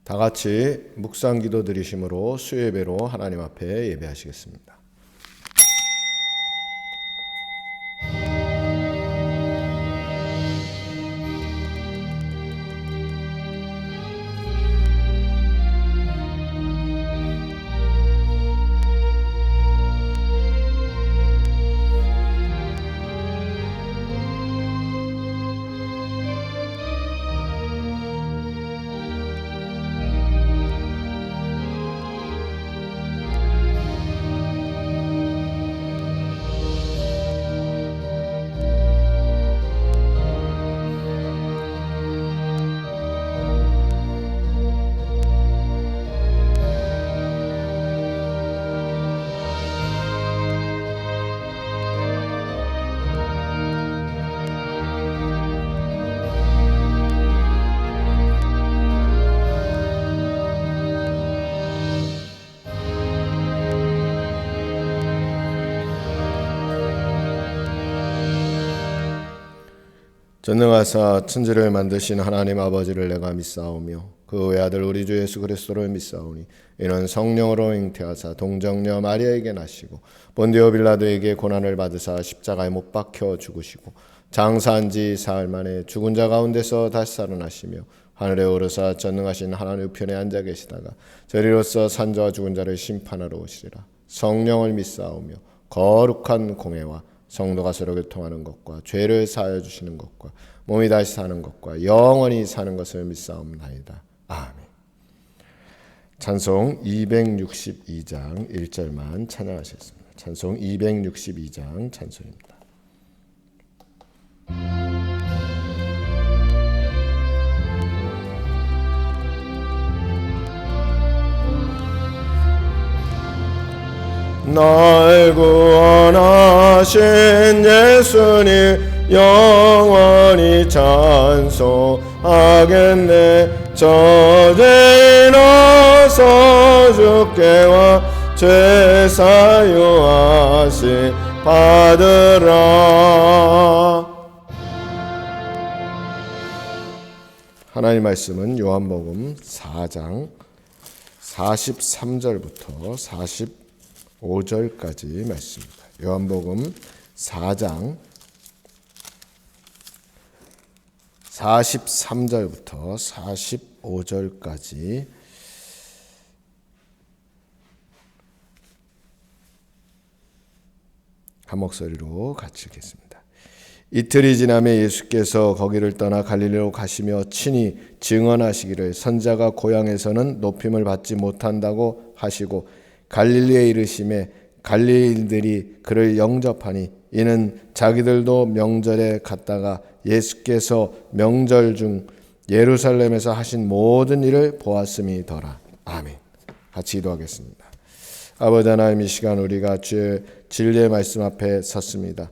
다 같이 묵상 기도 드리심으로 수요예배로 하나님 앞에 예배하시겠습니다. 전능하사 천지를 만드신 하나님 아버지를 내가 믿사오며 그 외아들 우리 주 예수 그리스도를 믿사오니 이는 성령으로 잉태하사 동정녀 마리아에게 나시고 본디오 빌라도에게 고난을 받으사 십자가에 못 박혀 죽으시고 장사한 지 사흘 만에 죽은 자 가운데서 다시 살아나시며 하늘에 오르사 전능하신 하나님 우편에 앉아 계시다가 저리로서 산자와 죽은 자를 심판하러 오시리라. 성령을 믿사오며 거룩한 공회와 성도가 서로 교통하는 것과 죄를 사하여 주시는 것과 몸이 다시 사는 것과 영원히 사는 것을 믿사옵나이다. 아멘. 찬송 262장 1절만 찬양하셨습니다. 찬송 262장 찬송입니다. 날 구원하신 예수님 영원히 찬송하겠네. 저죄인어서 주께와 죄 사유하시 받으라. 하나님 말씀은 요한복음 4장 43절부터 45절까지 말씀입니다. 요한복음 4장 43절부터 45절까지 한 목소리로 같이 읽겠습니다. 이틀이 지나며 예수께서 거기를 떠나 갈릴리로 가시며 친히 증언하시기를 선자가 고향에서는 높임을 받지 못한다고 하시고 갈릴리에 이르심에 갈릴리인들이 그를 영접하니 이는 자기들도 명절에 갔다가 예수께서 명절 중 예루살렘에서 하신 모든 일을 보았음이더라. 아멘. 같이 기도하겠습니다. 아버지 하나님, 이 시간 우리가 주의 진리의 말씀 앞에 섰습니다.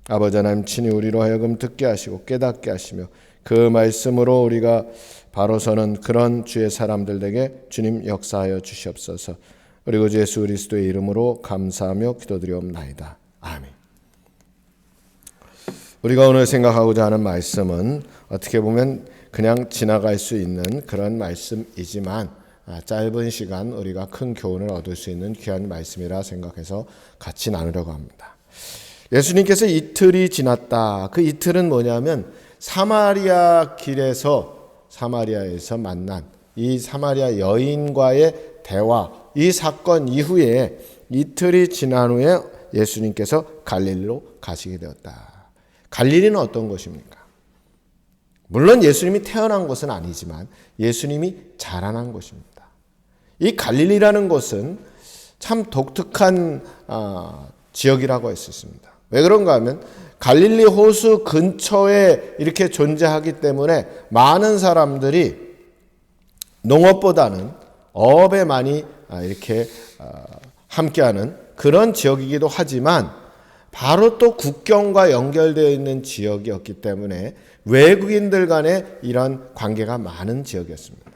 아버지 하나님, 친히 우리로 하여금 듣게 하시고 깨닫게 하시며 그 말씀으로 우리가 바로 서는 그런 주의 사람들에게 주님 역사하여 주시옵소서. 그리고 주 예수 그리스도의 이름으로 감사하며 기도드리옵나이다. 아멘. 우리가 오늘 생각하고자 하는 말씀은 어떻게 보면 그냥 지나갈 수 있는 그런 말씀이지만 짧은 시간 우리가 큰 교훈을 얻을 수 있는 귀한 말씀이라 생각해서 같이 나누려고 합니다. 예수님께서 이틀이 지났다. 그 이틀은 뭐냐면 사마리아 길에서 사마리아에서 만난 이 사마리아 여인과의 대화, 이 사건 이후에 이틀이 지난 후에 예수님께서 갈릴리로 가시게 되었다. 갈릴리는 어떤 곳입니까? 물론 예수님이 태어난 곳은 아니지만 예수님이 자라난 곳입니다. 이 갈릴리라는 곳은 참 독특한 지역이라고 할 수 있습니다. 왜 그런가 하면 갈릴리 호수 근처에 이렇게 존재하기 때문에 많은 사람들이 농업보다는 어업에 많이 이렇게 함께하는 그런 지역이기도 하지만 바로 또 국경과 연결되어 있는 지역이었기 때문에 외국인들 간에 이런 관계가 많은 지역이었습니다.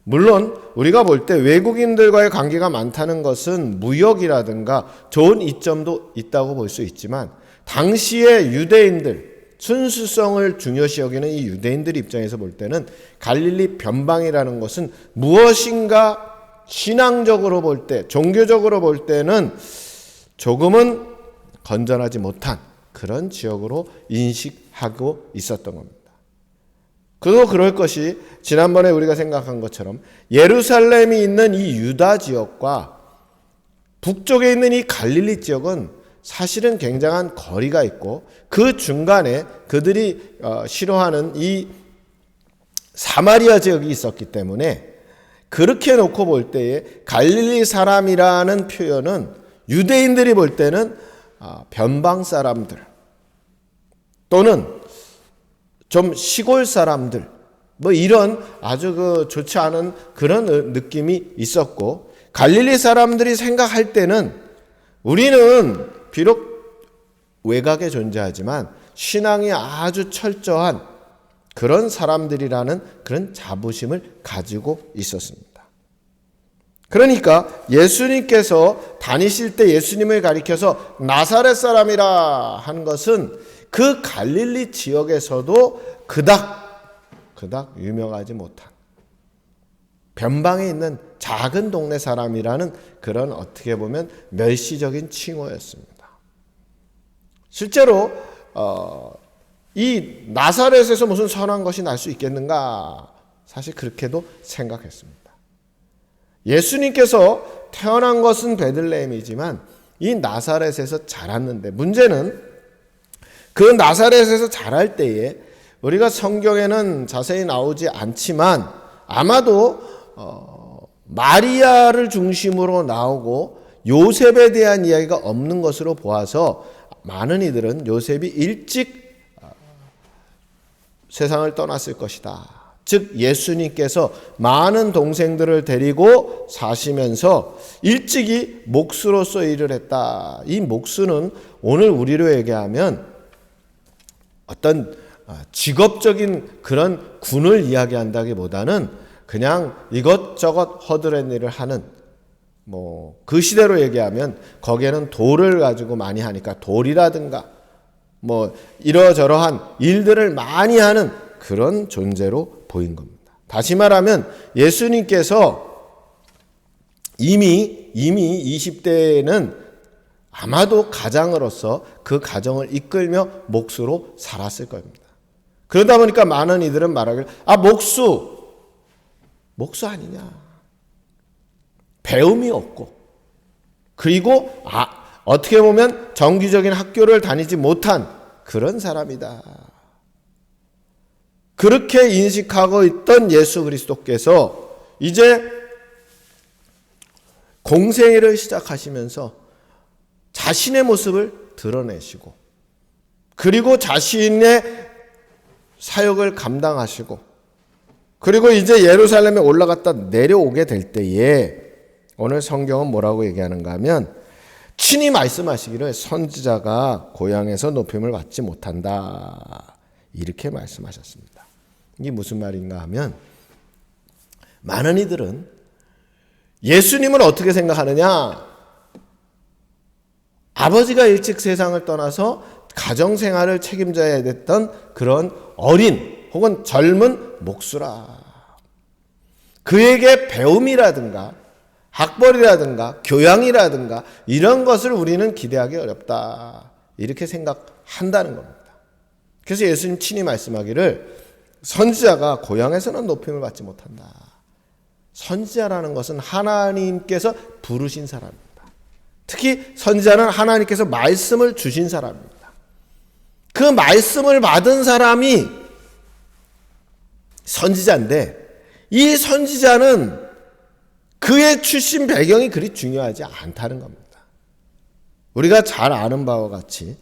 물론 우리가 볼 때 외국인들과의 관계가 많다는 것은 무역이라든가 좋은 이점도 있다고 볼 수 있지만 당시의 유대인들, 순수성을 중요시 여기는 이 유대인들 입장에서 볼 때는 갈릴리 변방이라는 것은 무엇인가 신앙적으로 볼 때, 종교적으로 볼 때는 조금은 건전하지 못한 그런 지역으로 인식하고 있었던 겁니다. 그도 그럴 것이 지난번에 우리가 생각한 것처럼 예루살렘이 있는 이 유다 지역과 북쪽에 있는 이 갈릴리 지역은 사실은 굉장한 거리가 있고 그 중간에 그들이 싫어하는 이 사마리아 지역이 있었기 때문에 그렇게 놓고 볼 때에 갈릴리 사람이라는 표현은 유대인들이 볼 때는 변방 사람들 또는 좀 시골 사람들 뭐 이런 아주 좋지 않은 그런 느낌이 있었고 갈릴리 사람들이 생각할 때는 우리는 비록 외곽에 존재하지만 신앙이 아주 철저한 그런 사람들이라는 그런 자부심을 가지고 있었습니다. 그러니까 예수님께서 다니실 때 예수님을 가리켜서 나사렛 사람이라 한 것은 그 갈릴리 지역에서도 그닥 유명하지 못한 변방에 있는 작은 동네 사람이라는 그런 어떻게 보면 멸시적인 칭호였습니다. 실제로 이 나사렛에서 무슨 선한 것이 날 수 있겠는가? 사실 그렇게도 생각했습니다. 예수님께서 태어난 것은 베들레헴이지만 이 나사렛에서 자랐는데 문제는 그 나사렛에서 자랄 때에 우리가 성경에는 자세히 나오지 않지만 아마도 마리아를 중심으로 나오고 요셉에 대한 이야기가 없는 것으로 보아서 많은 이들은 요셉이 일찍 세상을 떠났을 것이다. 즉 예수님께서 많은 동생들을 데리고 사시면서 일찍이 목수로서 일을 했다. 이 목수는 오늘 우리로 얘기하면 어떤 직업적인 그런 군을 이야기한다기보다는 그냥 이것저것 허드렛 일을 하는 그 시대로 얘기하면 거기에는 돌을 가지고 많이 하니까 돌이라든가 이러저러한 일들을 많이 하는 그런 존재로 보인 겁니다. 다시 말하면 예수님께서 이미 20대에는 아마도 가장으로서 그 가정을 이끌며 목수로 살았을 겁니다. 그러다 보니까 많은 이들은 말하길 목수 아니냐. 배움이 없고 그리고 어떻게 보면 정규적인 학교를 다니지 못한 그런 사람이다. 그렇게 인식하고 있던 예수 그리스도께서 이제 공생애를 시작하시면서 자신의 모습을 드러내시고 그리고 자신의 사역을 감당하시고 그리고 이제 예루살렘에 올라갔다 내려오게 될 때에 오늘 성경은 뭐라고 얘기하는가 하면 친히 말씀하시기를 선지자가 고향에서 높임을 받지 못한다. 이렇게 말씀하셨습니다. 이게 무슨 말인가 하면 많은 이들은 예수님을 어떻게 생각하느냐? 아버지가 일찍 세상을 떠나서 가정생활을 책임져야 됐던 그런 어린 혹은 젊은 목수라. 그에게 배움이라든가 학벌이라든가 교양이라든가 이런 것을 우리는 기대하기 어렵다. 이렇게 생각한다는 겁니다. 그래서 예수님 친히 말씀하기를 선지자가 고향에서는 높임을 받지 못한다. 선지자라는 것은 하나님께서 부르신 사람입니다. 특히 선지자는 하나님께서 말씀을 주신 사람입니다. 그 말씀을 받은 사람이 선지자인데 이 선지자는 그의 출신 배경이 그리 중요하지 않다는 겁니다. 우리가 잘 아는 바와 같이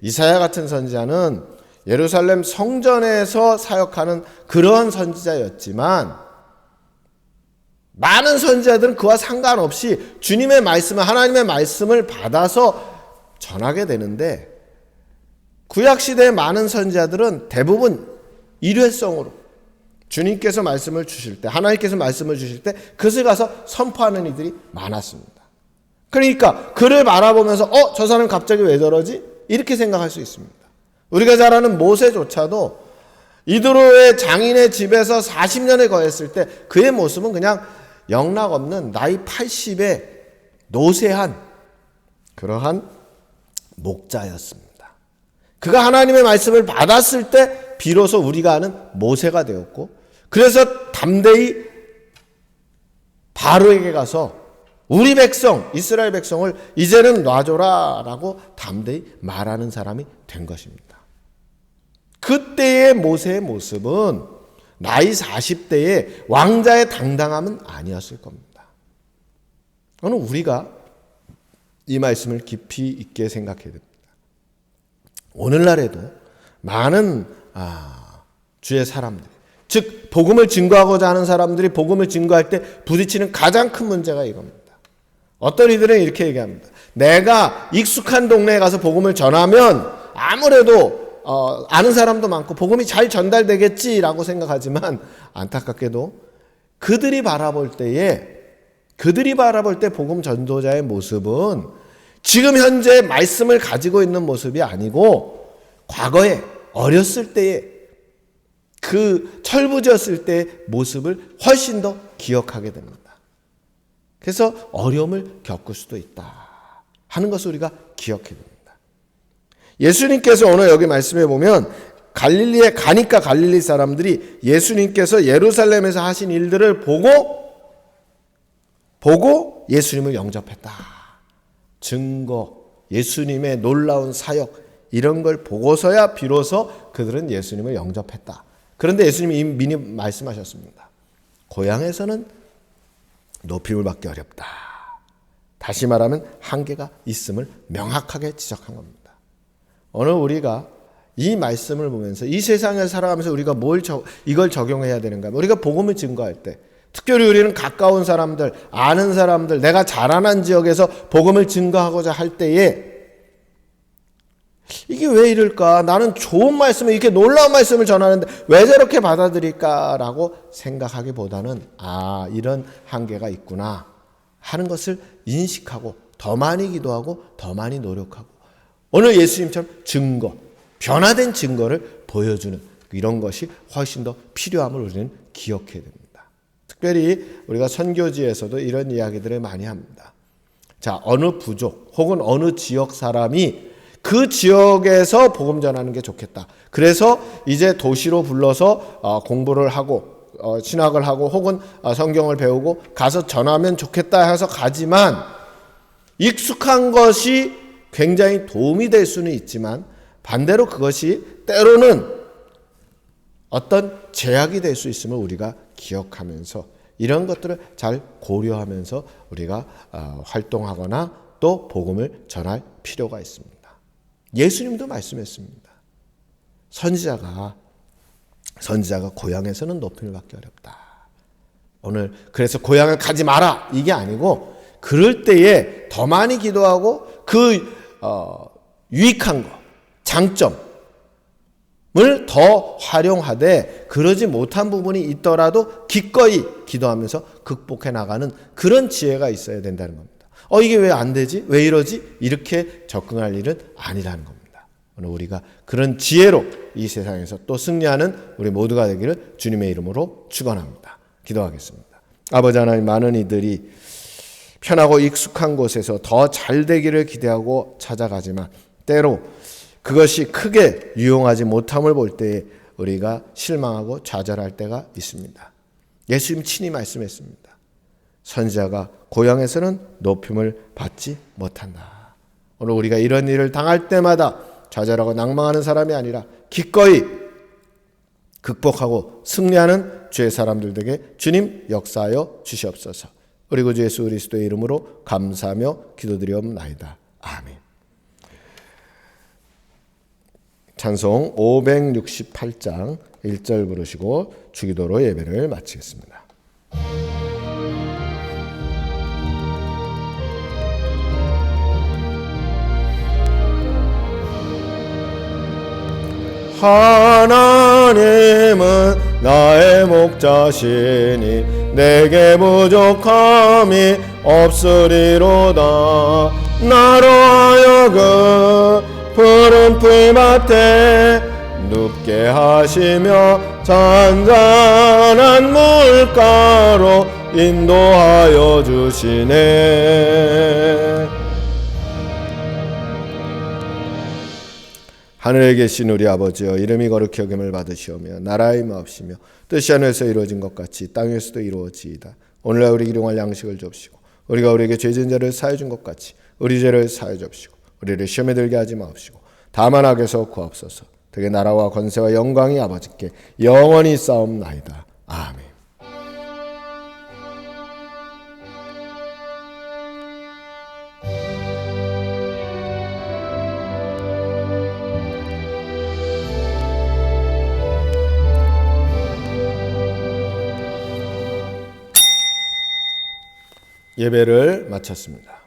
이사야 같은 선지자는 예루살렘 성전에서 사역하는 그런 선지자였지만 많은 선지자들은 그와 상관없이 주님의 말씀을 하나님의 말씀을 받아서 전하게 되는데 구약시대의 많은 선지자들은 대부분 일회성으로 주님께서 말씀을 주실 때 하나님께서 말씀을 주실 때 그것을 가서 선포하는 이들이 많았습니다. 그러니까 그를 바라보면서 저 사람 갑자기 왜 저러지? 이렇게 생각할 수 있습니다. 우리가 잘 아는 모세조차도 이드로의 장인의 집에서 40년을 거했을 때 그의 모습은 그냥 영락없는 나이 80의 노쇠한 그러한 목자였습니다. 그가 하나님의 말씀을 받았을 때 비로소 우리가 아는 모세가 되었고, 그래서 담대히 바로에게 가서 우리 백성, 이스라엘 백성을 이제는 놔줘라 라고 담대히 말하는 사람이 된 것입니다. 그때의 모세의 모습은 나이 40대의 왕자의 당당함은 아니었을 겁니다. 오늘 우리가 이 말씀을 깊이 있게 생각해야 됩니다. 오늘날에도 많은 주의 사람들, 즉 복음을 증거하고자 하는 사람들이 복음을 증거할 때 부딪히는 가장 큰 문제가 이겁니다. 어떤 이들은 이렇게 얘기합니다. 내가 익숙한 동네에 가서 복음을 전하면 아무래도 아는 사람도 많고 복음이 잘 전달되겠지라고 생각하지만, 안타깝게도 그들이 바라볼 때 복음 전도자의 모습은 지금 현재 말씀을 가지고 있는 모습이 아니고 과거에 어렸을 때의 그 철부지였을 때의 모습을 훨씬 더 기억하게 됩니다. 그래서 어려움을 겪을 수도 있다 하는 것을 우리가 기억해야 됩니다. 예수님께서 오늘 여기 말씀해 보면 갈릴리에 가니까 갈릴리 사람들이 예수님께서 예루살렘에서 하신 일들을 보고 예수님을 영접했다. 증거, 예수님의 놀라운 사역, 이런 걸 보고서야 비로소 그들은 예수님을 영접했다. 그런데 예수님이 이미 말씀하셨습니다. 고향에서는 높임을 받기 어렵다. 다시 말하면 한계가 있음을 명확하게 지적한 겁니다. 오늘 우리가 이 말씀을 보면서 이 세상을 살아가면서 우리가 이걸 적용해야 되는가? 우리가 복음을 증거할 때, 특별히 우리는 가까운 사람들, 아는 사람들, 내가 자라난 지역에서 복음을 증거하고자 할 때에 이게 왜 이럴까? 나는 좋은 말씀을, 이렇게 놀라운 말씀을 전하는데 왜 저렇게 받아들일까라고 생각하기보다는 이런 한계가 있구나 하는 것을 인식하고 더 많이 기도하고 더 많이 노력하고 오늘 예수님처럼 증거, 변화된 증거를 보여주는 이런 것이 훨씬 더 필요함을 우리는 기억해야 됩니다. 특별히 우리가 선교지에서도 이런 이야기들을 많이 합니다. 자, 어느 부족 혹은 어느 지역 사람이 그 지역에서 복음 전하는 게 좋겠다. 그래서 이제 도시로 불러서 공부를 하고 신학을 하고 혹은 성경을 배우고 가서 전하면 좋겠다 해서 가지만, 익숙한 것이 굉장히 도움이 될 수는 있지만 반대로 그것이 때로는 어떤 제약이 될 수 있음을 우리가 기억하면서 이런 것들을 잘 고려하면서 우리가 활동하거나 또 복음을 전할 필요가 있습니다. 예수님도 말씀했습니다. 선지자가 고향에서는 높임을 받기 어렵다. 오늘 그래서 고향을 가지 마라 이게 아니고, 그럴 때에 더 많이 기도하고 그 유익한 거, 장점을 더 활용하되 그러지 못한 부분이 있더라도 기꺼이 기도하면서 극복해 나가는 그런 지혜가 있어야 된다는 겁니다. 이게 왜 안 되지? 왜 이러지? 이렇게 접근할 일은 아니라는 겁니다. 오늘 우리가 그런 지혜로 이 세상에서 또 승리하는 우리 모두가 되기를 주님의 이름으로 축원합니다. 기도하겠습니다. 아버지 하나님, 많은 이들이 편하고 익숙한 곳에서 더 잘 되기를 기대하고 찾아가지만 때로 그것이 크게 유용하지 못함을 볼 때에 우리가 실망하고 좌절할 때가 있습니다. 예수님 친히 말씀했습니다. 선지자가 고향에서는 높임을 받지 못한다. 오늘 우리가 이런 일을 당할 때마다 좌절하고 낭망하는 사람이 아니라 기꺼이 극복하고 승리하는 주의 사람들 되게 주님 역사하여 주시옵소서. 우리 구주 예수 그리스도의 이름으로 감사하며 기도드리옵나이다. 아멘. 찬송 568장 1절 부르시고 주기도로 예배를 마치겠습니다. 하나님은 나의 목자시니 내게 부족함이 없으리로다. 나로 하여금 푸른 풀밭에 눕게 하시며 잔잔한 물가로 인도하여 주시네. 하늘에 계신 우리 아버지여, 이름이 거룩히 여김을 받으시오며 나라의 임하옵시며 뜻이 하늘에서 이루어진 것 같이 땅에서도 이루어지이다. 오늘날 우리 일용할 양식을 줍시고 우리가 우리에게 죄진 자를 사해 준 것 같이 우리 죄를 사해 줍시고 우리를 시험에 들게 하지 마옵시고 다만 악에서 구하옵소서. 되게 나라와 권세와 영광이 아버지께 영원히 싸움나이다. 아멘. 예배를 마쳤습니다.